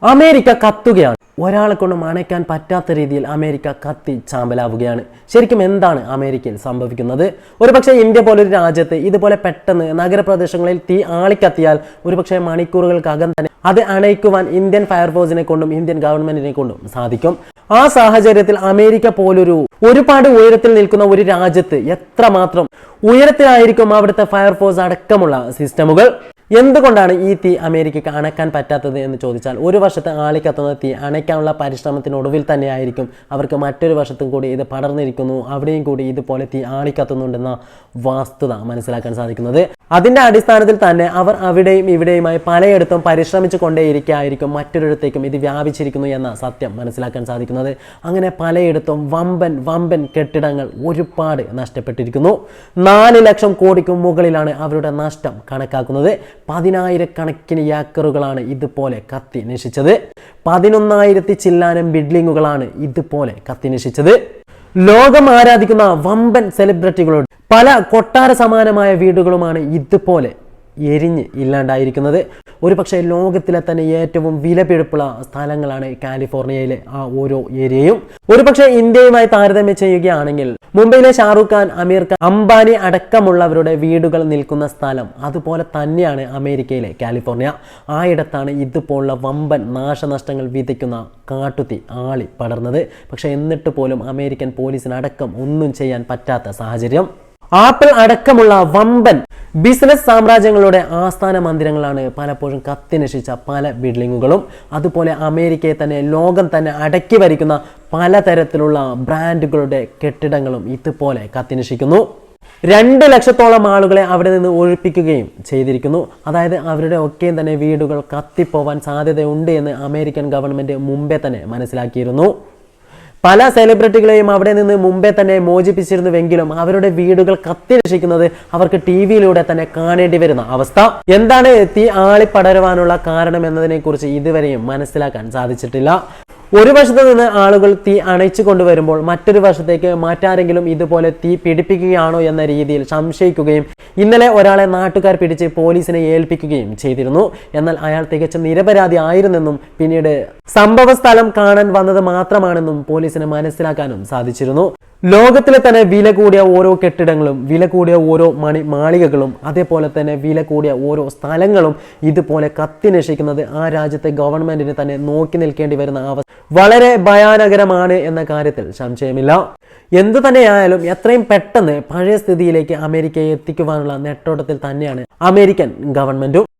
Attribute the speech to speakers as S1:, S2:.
S1: America കത്തുകയാണ്. ഒരാളെ കൊണ്ടും അണയ്ക്കാൻ പറ്റാത്ത രീതിയിൽ അമേരിക്ക കത്തി ചാമ്പലാവുകയാണ്. ശരിക്കും എന്താണ് അമേരിക്കയിൽ സംഭവിക്കുന്നത്? ഒരുപക്ഷെ ഇന്ത്യ പോലൊരു രാജ്യത്ത് ഇതുപോലെ പെട്ടെന്ന് നഗരപ്രദേശങ്ങളിൽ തീ ആളിക്കത്തിയാൽ ഒരുപക്ഷെ മണിക്കൂറുകൾക്കകം തന്നെ അത് അണയ്ക്കുവാൻ ഇന്ത്യൻ ഫയർഫോഴ്സിനെ കൊണ്ടും ഇന്ത്യൻ ഗവൺമെന്റിനെ കൊണ്ടും സാധിക്കും. ആ സാഹചര്യത്തിൽ അമേരിക്ക പോലൊരു ഒരുപാട് ഉയരത്തിൽ നിൽക്കുന്ന ഒരു രാജ്യത്ത് എത്രമാത്രം ഉയരത്തിലായിരിക്കും അവിടുത്തെ ഫയർഫോഴ്സ് അടക്കമുള്ള സിസ്റ്റമുകൾ? എന്തുകൊണ്ടാണ് ഈ തീ അമേരിക്കയ്ക്ക് അണയ്ക്കാൻ പറ്റാത്തത് എന്ന് ചോദിച്ചാൽ, ഒരു വശത്ത് ആളിക്കത്തുന്ന തീ അണയ്ക്കാനുള്ള പരിശ്രമത്തിനൊടുവിൽ തന്നെയായിരിക്കും അവർക്ക് മറ്റൊരു വശത്തും കൂടി ഇത് പടർന്നിരിക്കുന്നു, അവിടെയും കൂടി ഇതുപോലെ തീ ആളിക്കത്തുന്നുണ്ടെന്ന വസ്തുത മനസ്സിലാക്കാൻ സാധിക്കുന്നത്. അതിന്റെ അടിസ്ഥാനത്തിൽ തന്നെ അവർ അവിടെയും ഇവിടെയുമായി പലയിടത്തും പരിശ്രമിച്ചു കൊണ്ടേയിരിക്കായിരിക്കും മറ്റൊരിടത്തേക്കും ഇത് വ്യാപിച്ചിരിക്കുന്നു എന്ന സത്യം മനസ്സിലാക്കാൻ സാധിക്കുന്നത്. അങ്ങനെ പലയിടത്തും വമ്പൻ കെട്ടിടങ്ങൾ ഒരുപാട് നഷ്ടപ്പെട്ടിരിക്കുന്നു. 4 ലക്ഷം കോടിക്ക് മുകളിലാണ് അവരുടെ നഷ്ടം കണക്കാക്കുന്നത്. 10,000 ഏക്കറുകളാണ് ഇതുപോലെ കത്തി നശിച്ചത്. 11,000 ചില്ലാനം ബിൽഡിങ്ങുകളാണ് ഇതുപോലെ കത്തി നശിച്ചത്. ലോകം ആരാധിക്കുന്ന വമ്പൻ സെലിബ്രിറ്റികളുടെ പല കൊട്ടാര സമാനമായ വീടുകളുമാണ് ഇതുപോലെ എരിഞ്ഞ് ഇല്ലാണ്ടായിരിക്കുന്നത്. ഒരുപക്ഷെ ലോകത്തിലെ തന്നെ ഏറ്റവും വിലപിടിപ്പുള്ള സ്ഥലങ്ങളാണ് കാലിഫോർണിയയിലെ ആ ഓരോ ഏരിയയും. ഒരുപക്ഷെ ഇന്ത്യയുമായി താരതമ്യം ചെയ്യുകയാണെങ്കിൽ മുംബൈയിലെ ഷാറൂഖ് ഖാൻ, അമീർ ഖാൻ, അംബാനി അടക്കമുള്ളവരുടെ വീടുകൾ നിൽക്കുന്ന സ്ഥലം അതുപോലെ തന്നെയാണ് അമേരിക്കയിലെ കാലിഫോർണിയ. ആയിടത്താണ് ഇതുപോലുള്ള വമ്പൻ നാശനഷ്ടങ്ങൾ വിതയ്ക്കുന്ന കാട്ടുതീ ആളി പടർന്നത്. പക്ഷെ എന്നിട്ട് പോലും അമേരിക്കൻ പോലീസിനടക്കം ഒന്നും ചെയ്യാൻ പറ്റാത്ത സാഹചര്യം. ആപ്പിൾ അടക്കമുള്ള വമ്പൻ ബിസിനസ് സാമ്രാജ്യങ്ങളുടെ ആസ്ഥാന മന്ദിരങ്ങളാണ് പലപ്പോഴും കത്തി നശിച്ച പല ബിൽഡിങ്ങുകളും. അതുപോലെ അമേരിക്കയെ തന്നെ ലോകം തന്നെ അടക്കി ഭരിക്കുന്ന പലതരത്തിലുള്ള ബ്രാൻഡുകളുടെ കെട്ടിടങ്ങളും ഇതുപോലെ കത്തി നശിക്കുന്നു. 2 ലക്ഷത്തോളം ആളുകളെ അവിടെ നിന്ന് ഒഴിപ്പിക്കുകയും ചെയ്തിരിക്കുന്നു. അതായത് അവരുടെ ഒക്കെയും തന്നെ വീടുകൾ കത്തിപ്പോവാൻ സാധ്യതയുണ്ട് എന്ന് അമേരിക്കൻ ഗവൺമെന്റ് മുമ്പേ തന്നെ മനസ്സിലാക്കിയിരുന്നു. പല സെലിബ്രിറ്റികളെയും അവിടെ നിന്ന് മുമ്പേ തന്നെ മോചിപ്പിച്ചിരുന്നുവെങ്കിലും അവരുടെ വീടുകൾ കത്തി നശിക്കുന്നത് അവർക്ക് ടിവിയിലൂടെ തന്നെ കാണേണ്ടി വരുന്ന അവസ്ഥ. എന്താണ് തീ ആളിപ്പടരുവാനുള്ള കാരണം എന്നതിനെ കുറിച്ച് ഇതുവരെയും മനസ്സിലാക്കാൻ സാധിച്ചിട്ടില്ല. ഒരു വശത്ത് നിന്ന് ആളുകൾ തീ അണയിച്ചു കൊണ്ടുവരുമ്പോൾ മറ്റൊരു വശത്തേക്ക് മറ്റാരെങ്കിലും ഇതുപോലെ തീ പിടിപ്പിക്കുകയാണോ എന്ന രീതിയിൽ സംശയിക്കുകയും ഇന്നലെ ഒരാളെ നാട്ടുകാർ പിടിച്ച് പോലീസിനെ ഏൽപ്പിക്കുകയും ചെയ്തിരുന്നു. എന്നാൽ അയാൾ തികച്ചും നിരപരാധി ആയിരുന്നെന്നും പിന്നീട് സംഭവ സ്ഥലം കാണാൻ വന്നത് മാത്രമാണെന്നും പോലീസിന് മനസ്സിലാക്കാനും സാധിച്ചിരുന്നു. ലോകത്തിലെ തന്നെ വില കൂടിയ ഓരോ കെട്ടിടങ്ങളും, വില കൂടിയ ഓരോ മാളികകളും, അതേപോലെ തന്നെ വില കൂടിയ ഓരോ സ്ഥലങ്ങളും ഇതുപോലെ കത്തി നശിക്കുന്നത് ആ രാജ്യത്തെ ഗവൺമെന്റിന് തന്നെ നോക്കി നിൽക്കേണ്ടി വരുന്ന അവസ്ഥ വളരെ ഭയാനകരമാണ് എന്ന കാര്യത്തിൽ സംശയമില്ല. എന്തു തന്നെയായാലും എത്രയും പെട്ടെന്ന് പഴയ സ്ഥിതിയിലേക്ക് അമേരിക്കയെ എത്തിക്കുവാനുള്ള നെട്ടോട്ടത്തിൽ തന്നെയാണ് അമേരിക്കൻ ഗവൺമെന്റും.